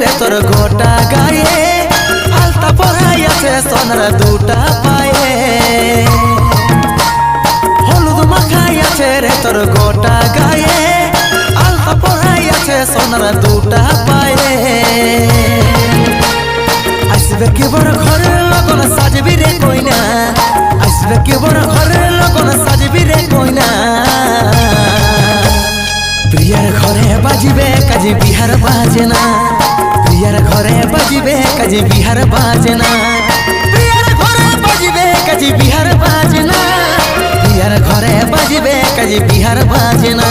রে তোর গোটা গায়ে আলতা পরাই আছে সোনার দুটা পায়ে হলুদ মাখাই আছে রে তোর গোটা গায়ে আলতা পরাই আছে সোনার দুটা পায়ে আসবে কি বড় ঘরের লগন সাজবি রে কইনা আসবে কি বড় ঘরের লগন সাজবি রে কইনা প্রিয়ার ঘরে বাজিবে কাজী বিহার বাজে না প্রিয়ার ঘরে বাজিবে কাজী বিহার বাজে না প্রিয়ার ঘরে বাজিবে কাজী বিহার বাজে না প্রিয়ার ঘরে বাজিবে কাজী বিহার বাজে না